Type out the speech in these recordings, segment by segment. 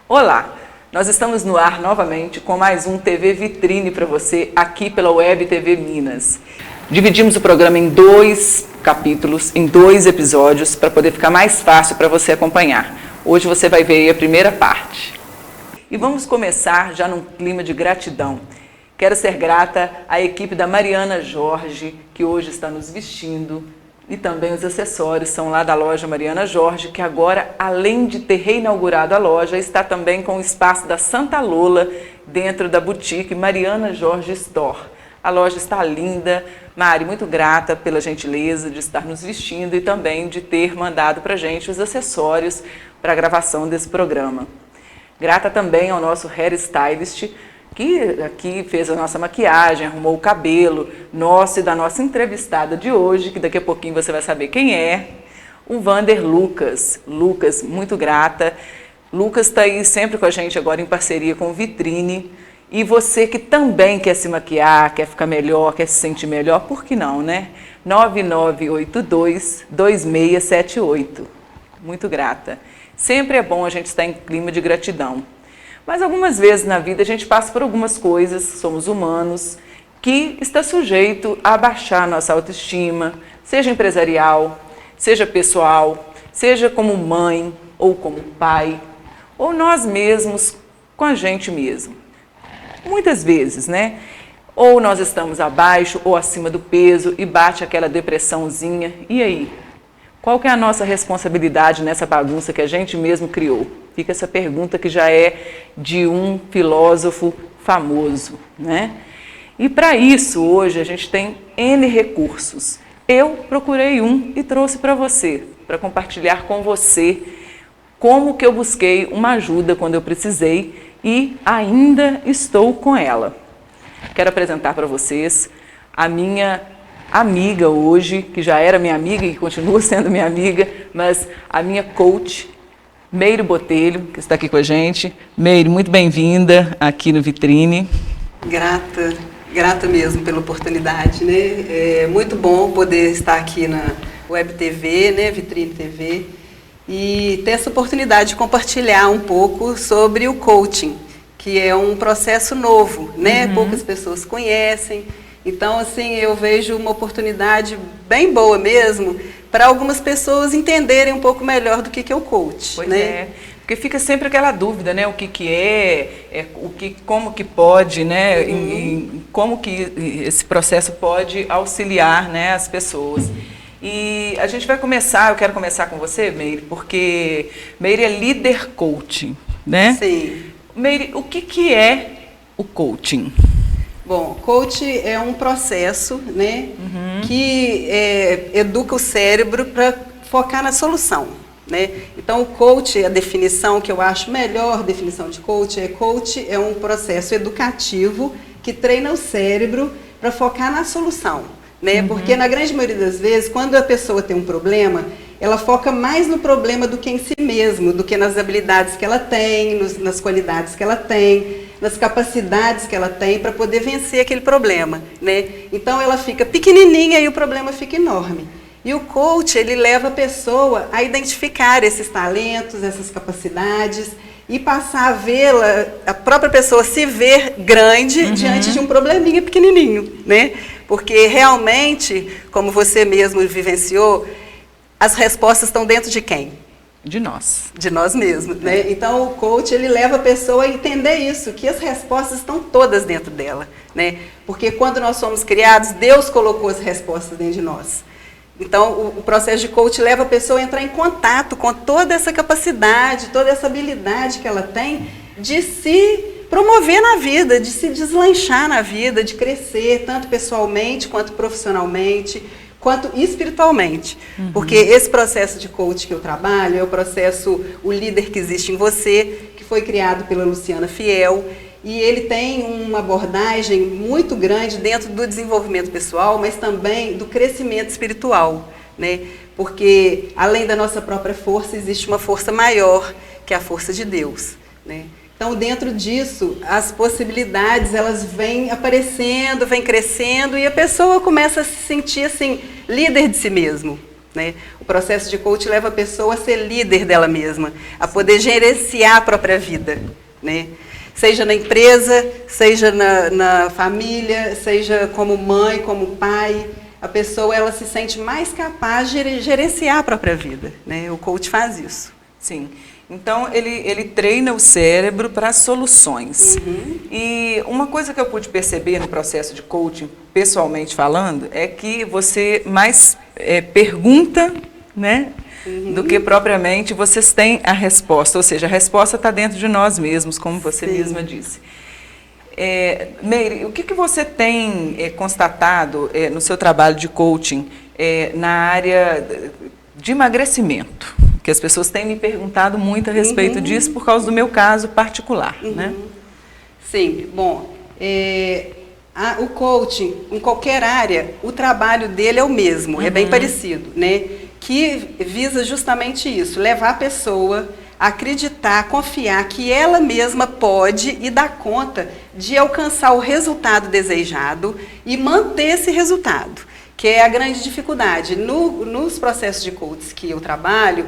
Olá, nós estamos no ar novamente com mais um TV Vitrine para você aqui pela Web TV Minas. Dividimos o programa em 2 capítulos, em 2 episódios, para poder ficar mais fácil para você acompanhar. Hoje você vai ver aí a primeira parte. E vamos começar já num clima de gratidão. Quero ser grata à equipe da Mariana Jorge, que hoje está nos vestindo, e também os acessórios são lá da loja Mariana Jorge, que agora, além de ter reinaugurado a loja, está também com o espaço da Santa Lola dentro da boutique Mariana Jorge Store. A loja está linda. Mari, muito grata pela gentileza de estar nos vestindo e também de ter mandado para a gente os acessórios para a gravação desse programa. Grata também ao nosso hairstylist, que aqui fez a nossa maquiagem, arrumou o cabelo nosso e da nossa entrevistada de hoje, que daqui a pouquinho você vai saber quem é, o Vander Lucas. Lucas, muito grata. Lucas está aí sempre com a gente agora em parceria com o Vitrine. E você que também quer se maquiar, quer ficar melhor, quer se sentir melhor, por que não, né? 9982-2678. Muito grata. Sempre é bom a gente estar em clima de gratidão. Mas algumas vezes na vida a gente passa por algumas coisas, somos humanos, que está sujeito a abaixar a nossa autoestima, seja empresarial, seja pessoal, seja como mãe ou como pai, ou nós mesmos com a gente mesmo. Muitas vezes, né? Ou nós estamos abaixo ou acima do peso e bate aquela depressãozinha. E aí? Qual que é a nossa responsabilidade nessa bagunça que a gente mesmo criou? Fica essa pergunta que já é de um filósofo famoso, né? E para isso, hoje, a gente tem N recursos. Eu procurei um e trouxe para você, para compartilhar com você como que eu busquei uma ajuda quando eu precisei e ainda estou com ela. Quero apresentar para vocês a minha amiga hoje, que já era minha amiga e continua sendo minha amiga, mas a minha coach, Meire Botelho, que está aqui com a gente. Meire, muito bem-vinda aqui no Vitrine. Grata mesmo pela oportunidade, né? É muito bom poder estar aqui na Web TV, né? Vitrine TV, e ter essa oportunidade de compartilhar um pouco sobre o coaching, que é um processo novo, né? Poucas pessoas conhecem. Então, assim, eu vejo uma oportunidade bem boa mesmo para algumas pessoas entenderem um pouco melhor do que é o coach. Pois né? é, porque fica sempre aquela dúvida, né? O que como que pode, né? E como que esse processo pode auxiliar, né, as pessoas. E a gente vai começar, eu quero começar com você, Meire, porque Meire é líder coaching, né? Sim. Meire, o que é o coaching? Bom, coach é um processo, né, que educa o cérebro para focar na solução, né? Então, o coach, a definição que eu acho melhor definição de coach é um processo educativo que treina o cérebro para focar na solução, né? Porque na grande maioria das vezes, quando a pessoa tem um problema, ela foca mais no problema do que em si mesmo, do que nas habilidades que ela tem, nas qualidades que ela tem, nas capacidades que ela tem para poder vencer aquele problema, né? Então ela fica pequenininha e o problema fica enorme. E o coach, ele leva a pessoa a identificar esses talentos, essas capacidades e passar a vê-la, a própria pessoa se ver grande diante de um probleminha pequenininho, né? Porque realmente, como você mesmo vivenciou, as respostas estão dentro de quem? De nós. De nós mesmos, né? Então o coach, ele leva a pessoa a entender isso, que as respostas estão todas dentro dela, né? Porque quando nós somos criados, Deus colocou as respostas dentro de nós. Então o processo de coach leva a pessoa a entrar em contato com toda essa capacidade, toda essa habilidade que ela tem de se promover na vida, de se deslanchar na vida, de crescer, tanto pessoalmente quanto profissionalmente, quanto espiritualmente. Porque esse processo de coach que eu trabalho é o processo O Líder que Existe em Você, que foi criado pela Luciana Fiel, e ele tem uma abordagem muito grande dentro do desenvolvimento pessoal, mas também do crescimento espiritual, né? Porque além da nossa própria força, existe uma força maior, que é a força de Deus, né? Então, dentro disso, as possibilidades, elas vêm aparecendo, vêm crescendo, e a pessoa começa a se sentir, assim, líder de si mesmo, né? O processo de coaching leva a pessoa a ser líder dela mesma, a poder gerenciar a própria vida, né? Seja na empresa, seja na família, seja como mãe, como pai, a pessoa ela se sente mais capaz de gerenciar a própria vida, né? O coach faz isso. Sim. Então, ele treina o cérebro para soluções. E uma coisa que eu pude perceber no processo de coaching, pessoalmente falando, é que você mais pergunta, né, do que propriamente vocês têm a resposta. Ou seja, a resposta está dentro de nós mesmos, como você mesma disse. Meire, o que você tem constatado no seu trabalho de coaching na área de emagrecimento? Que as pessoas têm me perguntado muito a respeito disso por causa do meu caso particular, né? Sim, bom, o coaching, em qualquer área, o trabalho dele é o mesmo, é bem parecido, né? Que visa justamente isso, levar a pessoa a acreditar, a confiar que ela mesma pode e dá conta de alcançar o resultado desejado e manter esse resultado, que é a grande dificuldade. Nos processos de coaching que eu trabalho,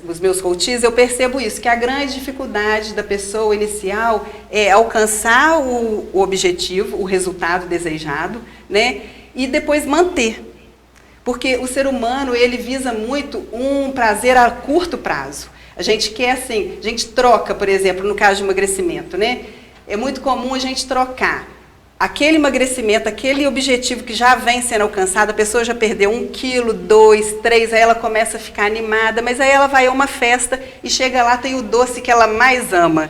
os meus coaches, eu percebo isso, que a grande dificuldade da pessoa inicial é alcançar o objetivo, o resultado desejado, né? E depois manter. Porque o ser humano, ele visa muito um prazer a curto prazo. A gente quer assim, a gente troca, por exemplo, no caso de emagrecimento, né? É muito comum a gente trocar aquele emagrecimento, aquele objetivo que já vem sendo alcançado, a pessoa já perdeu 1 quilo, 2, 3, aí ela começa a ficar animada, mas aí ela vai a uma festa e chega lá, tem o doce que ela mais ama.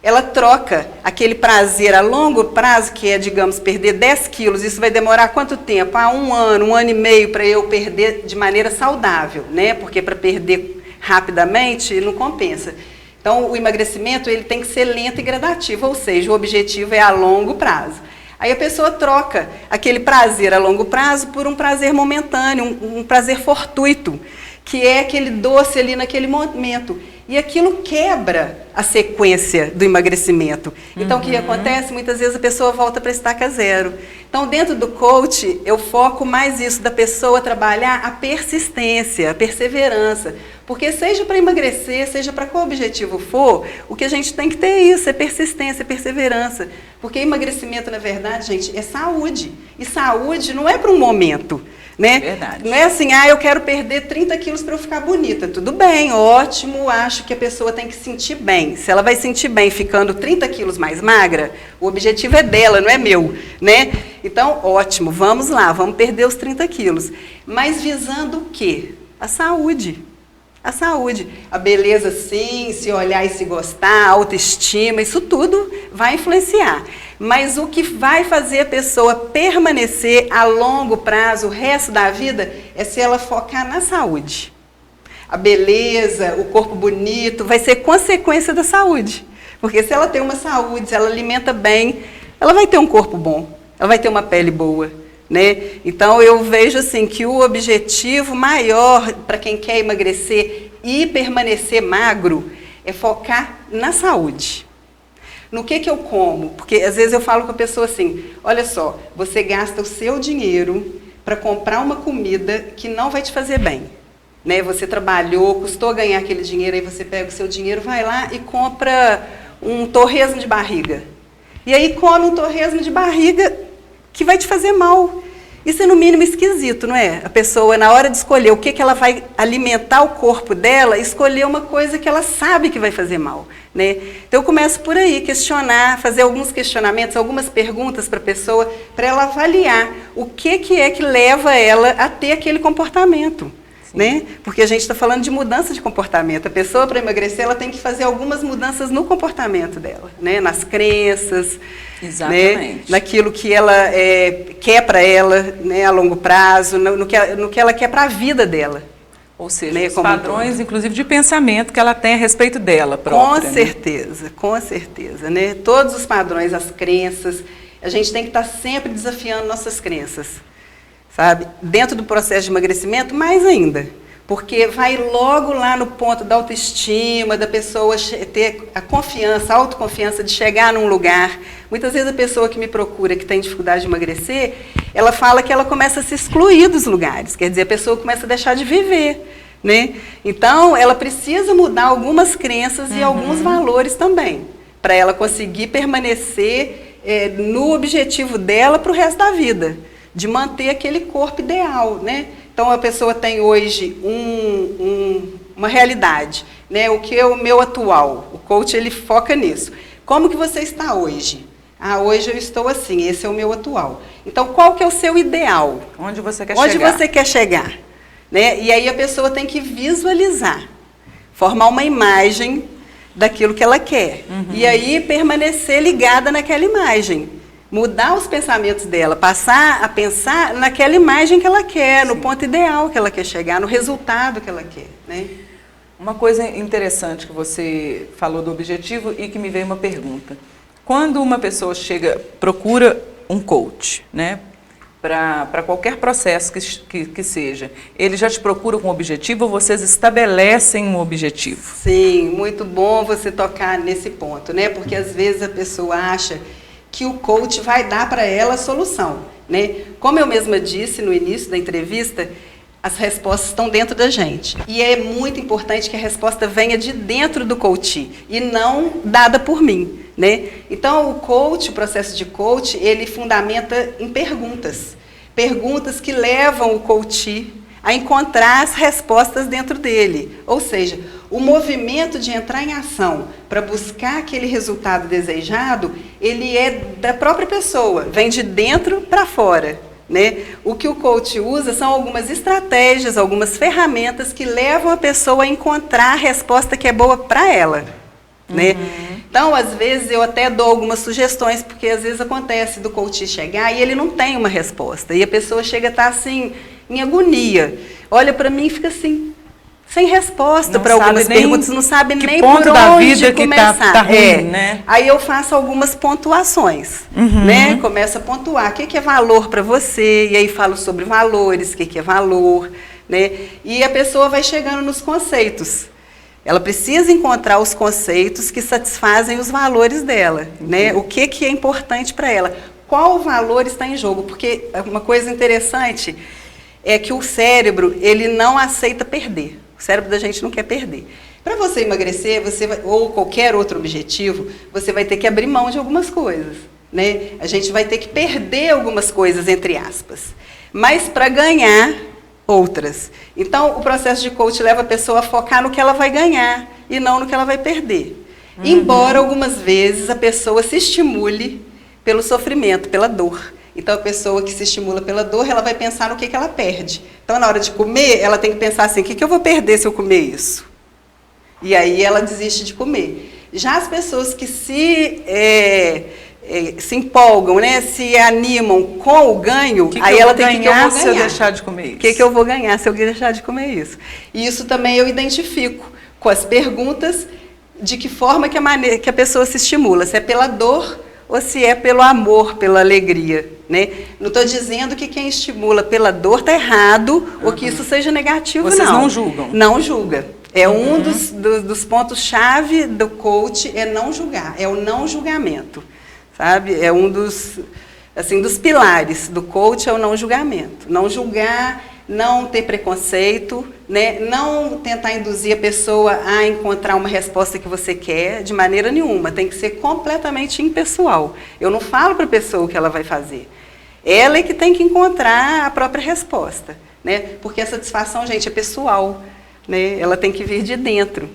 Ela troca aquele prazer a longo prazo, que é, digamos, perder 10 quilos, isso vai demorar quanto tempo? 1 ano, 1 ano e meio para eu perder de maneira saudável, né? Porque para perder rapidamente não compensa. Então, o emagrecimento ele tem que ser lento e gradativo, ou seja, o objetivo é a longo prazo. Aí a pessoa troca aquele prazer a longo prazo por um prazer momentâneo, um prazer fortuito, que é aquele doce ali naquele momento. E aquilo quebra a sequência do emagrecimento. Então, o que acontece? Muitas vezes a pessoa volta para a estaca zero. Então, dentro do coach, eu foco mais isso, da pessoa trabalhar a persistência, a perseverança. Porque seja para emagrecer, seja para qual objetivo for, o que a gente tem que ter é isso, é persistência, é perseverança. Porque emagrecimento, na verdade, gente, é saúde. E saúde não é para um momento. Né? Verdade. Não é assim, eu quero perder 30 quilos para eu ficar bonita. Tudo bem, ótimo, acho que a pessoa tem que sentir bem. Se ela vai sentir bem ficando 30 quilos mais magra, o objetivo é dela, não é meu, né? Então, ótimo, vamos lá, vamos perder os 30 quilos. Mas visando o quê? A saúde. A saúde, a beleza sim, se olhar e se gostar, a autoestima, isso tudo vai influenciar. Mas o que vai fazer a pessoa permanecer a longo prazo, o resto da vida, é se ela focar na saúde. A beleza, o corpo bonito, vai ser consequência da saúde. Porque se ela tem uma saúde, se ela alimenta bem, ela vai ter um corpo bom, ela vai ter uma pele boa. Né? Então, eu vejo assim, que o objetivo maior para quem quer emagrecer e permanecer magro é focar na saúde. No que eu como? Porque às vezes eu falo com a pessoa assim, olha só, você gasta o seu dinheiro para comprar uma comida que não vai te fazer bem. Né? Você trabalhou, custou ganhar aquele dinheiro, aí você pega o seu dinheiro, vai lá e compra um torresmo de barriga. E aí come um torresmo de barriga que vai te fazer mal. Isso é no mínimo esquisito, não é? A pessoa, na hora de escolher o que ela vai alimentar o corpo dela, escolher uma coisa que ela sabe que vai fazer mal, né? Então eu começo por aí, questionar, fazer alguns questionamentos, algumas perguntas para a pessoa, para ela avaliar o que é que leva ela a ter aquele comportamento. Né? Porque a gente está falando de mudança de comportamento. A pessoa, para emagrecer, ela tem que fazer algumas mudanças no comportamento dela, né? Nas crenças, né? Naquilo que ela quer para ela, né? A longo prazo, no que ela quer para a vida dela. Ou seja, né? Os padrões, inclusive, de pensamento que ela tem a respeito dela própria. Com certeza. Né? Todos os padrões, as crenças, a gente tem que estar sempre desafiando nossas crenças. Sabe? Dentro do processo de emagrecimento, mais ainda, porque vai logo lá no ponto da autoestima, da pessoa ter a confiança, a autoconfiança de chegar num lugar. Muitas vezes a pessoa que me procura, que tem dificuldade de emagrecer, ela fala que ela começa a se excluir dos lugares, quer dizer, a pessoa começa a deixar de viver, né? Então, ela precisa mudar algumas crenças e alguns valores também, para ela conseguir permanecer no objetivo dela para o resto da vida, de manter aquele corpo ideal, né? Então, a pessoa tem hoje uma realidade, né? O que é o meu atual? O coach, ele foca nisso. Como que você está hoje? Ah, hoje eu estou assim, esse é o meu atual. Então, qual que é o seu ideal? Onde você quer chegar? Onde você quer chegar? Né? E aí a pessoa tem que visualizar, formar uma imagem daquilo que ela quer. E aí permanecer ligada naquela imagem. Mudar os pensamentos dela, passar a pensar naquela imagem que ela quer, no ponto ideal que ela quer chegar, no resultado que ela quer, né? Uma coisa interessante que você falou do objetivo e que me veio uma pergunta. Quando uma pessoa procura um coach, né, para qualquer processo que seja, ele já te procura com objetivo ou vocês estabelecem um objetivo? Sim, muito bom você tocar nesse ponto, né? Porque às vezes a pessoa acha que o coach vai dar para ela a solução, né? Como eu mesma disse no início da entrevista, as respostas estão dentro da gente. E é muito importante que a resposta venha de dentro do coach e não dada por mim, né? Então, o processo de coach, ele fundamenta em perguntas. Perguntas que levam o coach a encontrar as respostas dentro dele. Ou seja, o movimento de entrar em ação para buscar aquele resultado desejado, ele é da própria pessoa, vem de dentro para fora. Né? O que o coach usa são algumas estratégias, algumas ferramentas que levam a pessoa a encontrar a resposta que é boa para ela. Né? Então, às vezes, eu até dou algumas sugestões, porque às vezes acontece do coach chegar e ele não tem uma resposta. E a pessoa chega a estar assim, em agonia. Olha para mim e fica assim, sem resposta para algumas perguntas, não sabe nem por onde começar. Tá ruim, né? Aí eu faço algumas pontuações, né? Começo a pontuar. O que é valor para você? E aí falo sobre valores, o que é valor, né? E a pessoa vai chegando nos conceitos. Ela precisa encontrar os conceitos que satisfazem os valores dela, né? O que é importante para ela? Qual valor está em jogo? Porque uma coisa interessante é que o cérebro, ele não aceita perder. O cérebro da gente não quer perder. Para você emagrecer, ou qualquer outro objetivo, você vai ter que abrir mão de algumas coisas, né? A gente vai ter que perder algumas coisas, entre aspas. Mas para ganhar outras. Então, o processo de coach leva a pessoa a focar no que ela vai ganhar e não no que ela vai perder. Embora algumas vezes a pessoa se estimule pelo sofrimento, pela dor. Então, a pessoa que se estimula pela dor, ela vai pensar no que ela perde. Então, na hora de comer, ela tem que pensar assim, o que eu vou perder se eu comer isso? E aí ela desiste de comer. Já as pessoas que se empolgam, né, se animam com o ganho, aí ela tem que eu vou ganhar se eu deixar de comer isso? O que eu vou ganhar se eu deixar de comer isso? E isso também eu identifico com as perguntas de que forma que a pessoa se estimula, se é pela dor ou se é pelo amor, pela alegria, né? Não estou dizendo que quem estimula pela dor está errado ou que isso seja negativo, não. Vocês não julgam? Não julga. É um dos pontos-chave do coach, é não julgar, é o não julgamento, sabe? É um dos pilares do coach, é o não julgamento. Não julgar, não ter preconceito, né? Não tentar induzir a pessoa a encontrar uma resposta que você quer, de maneira nenhuma. Tem que ser completamente impessoal. Eu não falo para a pessoa o que ela vai fazer. Ela é que tem que encontrar a própria resposta, né? Porque a satisfação, gente, é pessoal, né? Ela tem que vir de dentro.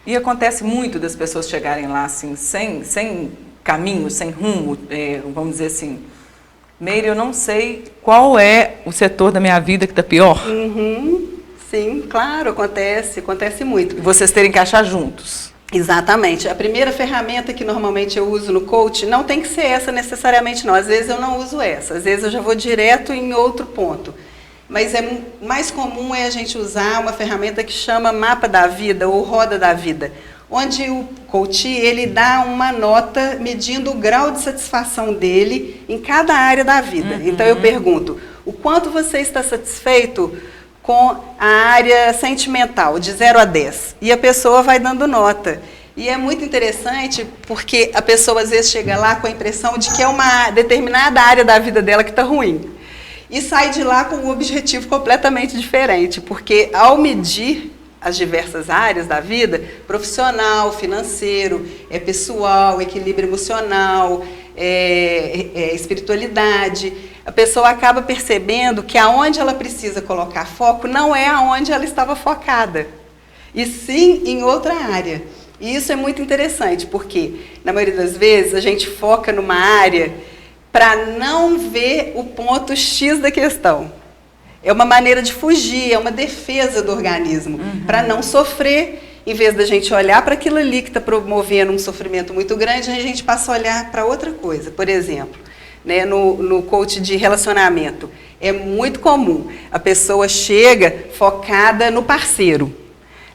E acontece muito das pessoas chegarem lá assim, sem caminho, sem rumo, vamos dizer assim, Meire, eu não sei qual é o setor da minha vida que está pior. Sim, claro, acontece muito. E vocês terem que achar juntos. Exatamente. A primeira ferramenta que normalmente eu uso no coach não tem que ser essa necessariamente, não. Às vezes eu não uso essa, às vezes eu já vou direto em outro ponto. Mas mais comum é a gente usar uma ferramenta que chama Mapa da Vida ou Roda da Vida, onde o coach ele dá uma nota medindo o grau de satisfação dele em cada área da vida. Então eu pergunto, o quanto você está satisfeito com a área sentimental, de 0 a 10? E a pessoa vai dando nota. E é muito interessante porque a pessoa às vezes chega lá com a impressão de que é uma determinada área da vida dela que está ruim. E sai de lá com um objetivo completamente diferente, porque ao medir as diversas áreas da vida, profissional, financeiro, pessoal, equilíbrio emocional, espiritualidade, a pessoa acaba percebendo que aonde ela precisa colocar foco não é aonde ela estava focada, e sim em outra área. E isso é muito interessante, porque na maioria das vezes a gente foca numa área para não ver o ponto X da questão. É uma maneira de fugir, é uma defesa do organismo, para não sofrer. Em vez da gente olhar para aquilo ali que está promovendo um sofrimento muito grande, a gente passa a olhar para outra coisa. Por exemplo, né, no coach de relacionamento, é muito comum, a pessoa chega focada no parceiro.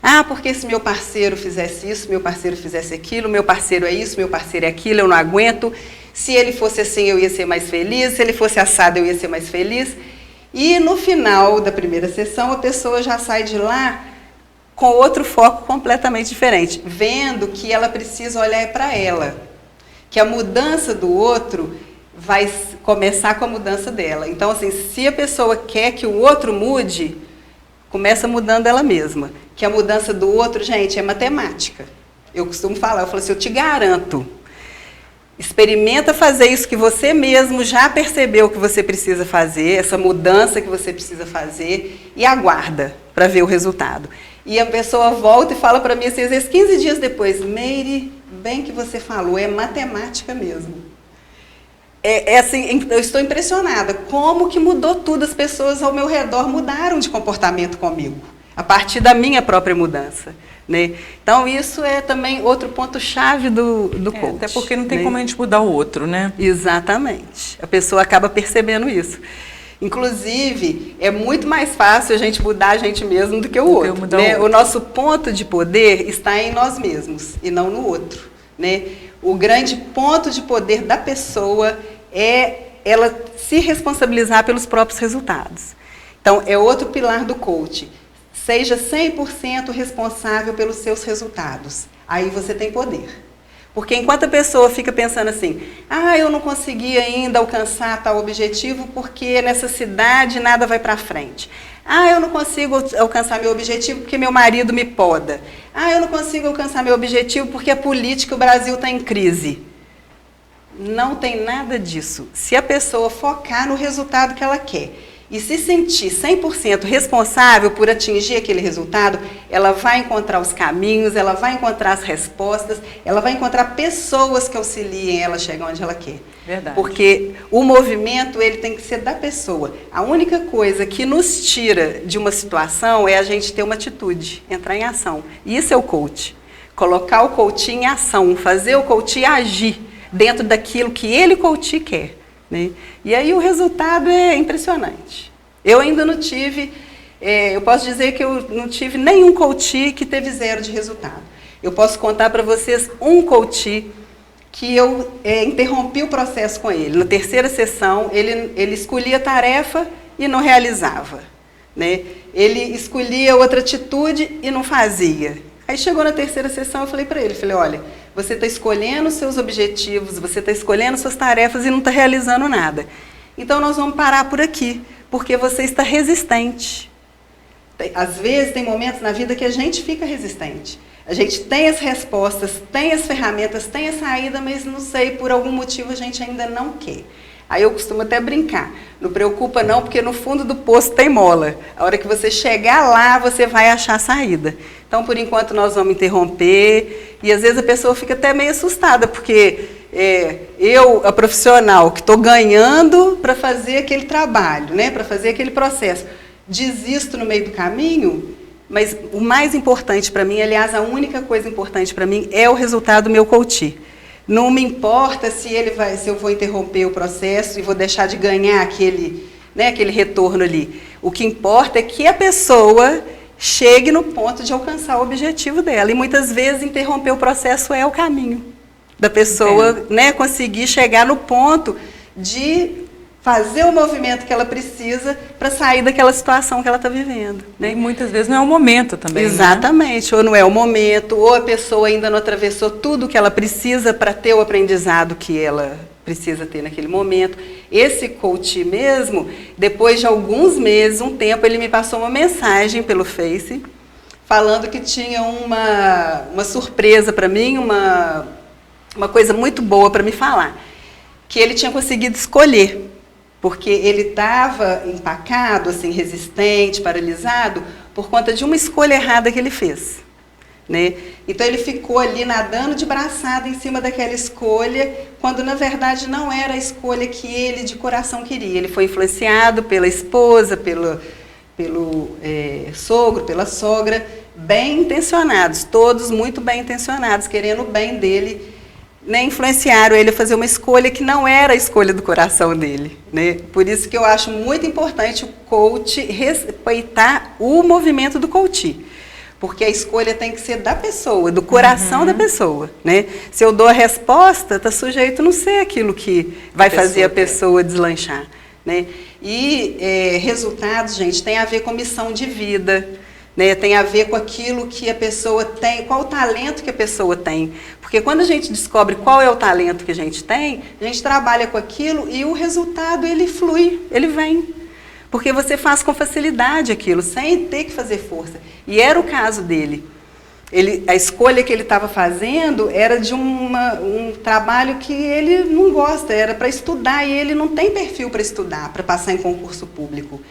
Ah, porque se meu parceiro fizesse isso, meu parceiro fizesse aquilo, meu parceiro é isso, meu parceiro é aquilo, eu não aguento. Se ele fosse assim, eu ia ser mais feliz, se ele fosse assado, eu ia ser mais feliz. E no final da primeira sessão, a pessoa já sai de lá com outro foco completamente diferente, vendo que ela precisa olhar para ela, que a mudança do outro vai começar com a mudança dela. Então, assim, se a pessoa quer que o outro mude, começa mudando ela mesma. Que a mudança do outro, gente, é matemática. Eu costumo falar, eu falo assim, eu te garanto, experimenta fazer isso que você mesmo já percebeu que você precisa fazer, essa mudança que você precisa fazer, e aguarda para ver o resultado. E a pessoa volta e fala para mim, assim, às vezes 15 dias depois, Meire, bem que você falou, é matemática mesmo. Assim, eu estou impressionada, como que mudou tudo, as pessoas ao meu redor mudaram de comportamento comigo, a partir da minha própria mudança. Né? Então, isso é também outro ponto-chave do coach. Até porque não tem como a gente mudar o outro, né? Exatamente. A pessoa acaba percebendo isso. Inclusive, é muito mais fácil a gente mudar a gente mesmo do que o outro. Né? O nosso ponto de poder está em nós mesmos e não no outro. Né? O grande ponto de poder da pessoa é ela se responsabilizar pelos próprios resultados. Então, é outro pilar do coach. Seja 100% responsável pelos seus resultados. Aí você tem poder. Porque enquanto a pessoa fica pensando assim, eu não consegui ainda alcançar tal objetivo porque nessa cidade nada vai para frente. Eu não consigo alcançar meu objetivo porque meu marido me poda. Eu não consigo alcançar meu objetivo porque a política, o Brasil está em crise. Não tem nada disso. Se a pessoa focar no resultado que ela quer e se sentir 100% responsável por atingir aquele resultado, ela vai encontrar os caminhos, ela vai encontrar as respostas, ela vai encontrar pessoas que auxiliem ela a chegar onde ela quer. Verdade. Porque o movimento, ele tem que ser da pessoa. A única coisa que nos tira de uma situação é a gente ter uma atitude, entrar em ação. E isso é o coach. Colocar o coach em ação, fazer o coach agir dentro daquilo que ele, coach, quer. Né? E aí o resultado é impressionante. Eu ainda não tive, eu posso dizer que eu não tive nenhum coach que teve 0 de resultado. Eu posso contar para vocês um coach que eu interrompi o processo com ele. Na terceira sessão, ele escolhia a tarefa e não realizava. Né? Ele escolhia outra atitude e não fazia. Aí chegou na terceira sessão, eu falei para ele, olha, você está escolhendo os seus objetivos, você está escolhendo suas tarefas e não está realizando nada. Então, nós vamos parar por aqui, porque você está resistente. Às vezes, tem momentos na vida que a gente fica resistente. A gente tem as respostas, tem as ferramentas, tem a saída, mas não sei, por algum motivo a gente ainda não quer. Aí eu costumo até brincar, não preocupa não, porque no fundo do poço tem mola. A hora que você chegar lá, você vai achar a saída. Então, por enquanto, nós vamos interromper, e às vezes a pessoa fica até meio assustada, porque eu, a profissional, que estou ganhando para fazer aquele trabalho, né, para fazer aquele processo, desisto no meio do caminho, mas o mais importante para mim, aliás, a única coisa importante para mim é o resultado do meu coach. Não me importa se eu vou interromper o processo e vou deixar de ganhar aquele retorno ali. O que importa é que a pessoa chegue no ponto de alcançar o objetivo dela. E muitas vezes interromper o processo é o caminho da pessoa, né, conseguir chegar no ponto de fazer o movimento que ela precisa para sair daquela situação que ela está vivendo. Né? E muitas vezes não é o momento também. Exatamente, né? Ou não é o momento, ou a pessoa ainda não atravessou tudo que ela precisa para ter o aprendizado que ela precisa ter naquele momento. Esse coach mesmo, depois de alguns meses, um tempo, ele me passou uma mensagem pelo Face, falando que tinha uma surpresa para mim, uma coisa muito boa para me falar, que ele tinha conseguido escolher. Porque ele estava empacado, assim, resistente, paralisado, por conta de uma escolha errada que ele fez. Né? Então ele ficou ali nadando de braçada em cima daquela escolha, quando na verdade não era a escolha que ele de coração queria. Ele foi influenciado pela esposa, pelo sogro, pela sogra, bem intencionados, todos muito bem intencionados, querendo o bem dele, né, influenciaram ele a fazer uma escolha que não era a escolha do coração dele. Né? Por isso que eu acho muito importante o coach respeitar o movimento do coach. Porque a escolha tem que ser da pessoa, do coração da pessoa. Né? Se eu dou a resposta, está sujeito a não ser aquilo que vai fazer a pessoa deslanchar. Né? E resultados, gente, tem a ver com missão de vida. Né, tem a ver com aquilo que a pessoa tem, qual o talento que a pessoa tem. Porque quando a gente descobre qual é o talento que a gente tem, a gente trabalha com aquilo e o resultado ele flui, ele vem. Porque você faz com facilidade aquilo, sem ter que fazer força. E era o caso dele. A escolha que ele estava fazendo era de um trabalho que ele não gosta, era para estudar, e ele não tem perfil para estudar, para passar em concurso público.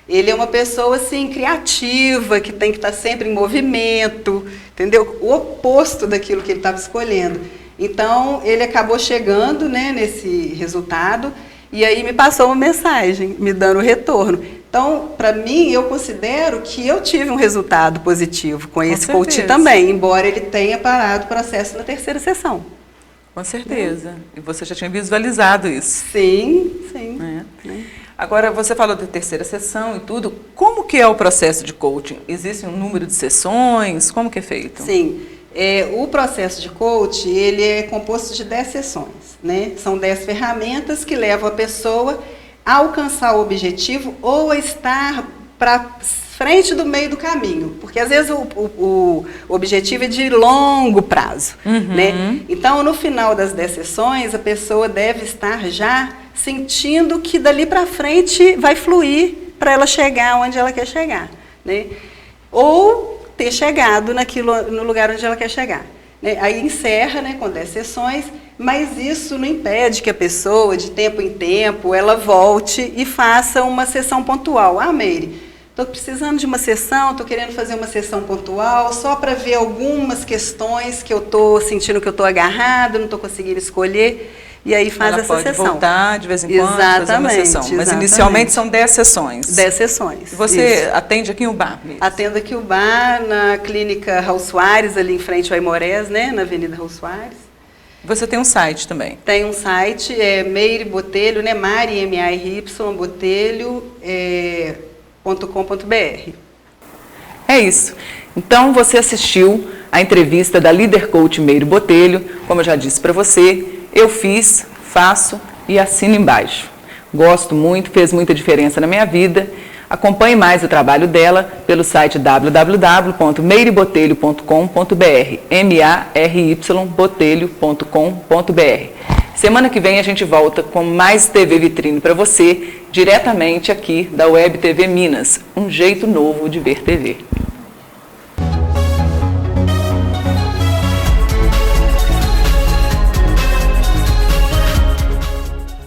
Ele é uma pessoa, assim, criativa, que tem que estar sempre em movimento, entendeu? O oposto daquilo que ele estava escolhendo. Então, ele acabou chegando, né, nesse resultado, e aí me passou uma mensagem, me dando o retorno. Então, para mim, eu considero que eu tive um resultado positivo com esse coach também, embora ele tenha parado o processo na terceira sessão. Com certeza. E você já tinha visualizado isso. Sim, sim. Agora, você falou da terceira sessão e tudo. Como que é o processo de coaching? Existe um número de sessões? Como que é feito? Sim. O processo de coaching, ele é composto de 10 sessões. Né? São 10 ferramentas que levam a pessoa a alcançar o objetivo ou a estar para frente do meio do caminho. Porque, às vezes, o objetivo é de longo prazo. Né? Então, no final das 10 sessões, a pessoa deve estar já sentindo que dali para frente vai fluir para ela chegar onde ela quer chegar. Né? Ou ter chegado no lugar onde ela quer chegar. Né? Aí encerra, né, com 10 sessões, mas isso não impede que a pessoa, de tempo em tempo, ela volte e faça uma sessão pontual. Ah, Meire, estou precisando de uma sessão, estou querendo fazer uma sessão pontual, só para ver algumas questões que eu estou sentindo que eu estou agarrada, não estou conseguindo escolher. E aí faz essa sessão. Ela pode voltar de vez em quando, fazer uma sessão. Mas inicialmente são 10 sessões. 10 sessões. E você atende aqui em Ubá mesmo? Atendo aqui em Ubá, na clínica Raul Soares, ali em frente ao Aimorés, né, na Avenida Raul Soares. Você tem um site também? Tem um site, Meire Botelho, né, Mari, M-A-R-Y, botelho.com.br. É isso. Então, você assistiu a entrevista da Líder Coach Meire Botelho, como eu já disse para você. Eu fiz, faço e assino embaixo. Gosto muito, fez muita diferença na minha vida. Acompanhe mais o trabalho dela pelo site www.meirebotelho.com.br, MARYbotelho.com.br. Semana que vem a gente volta com mais TV Vitrine para você, diretamente aqui da Web TV Minas, um jeito novo de ver TV.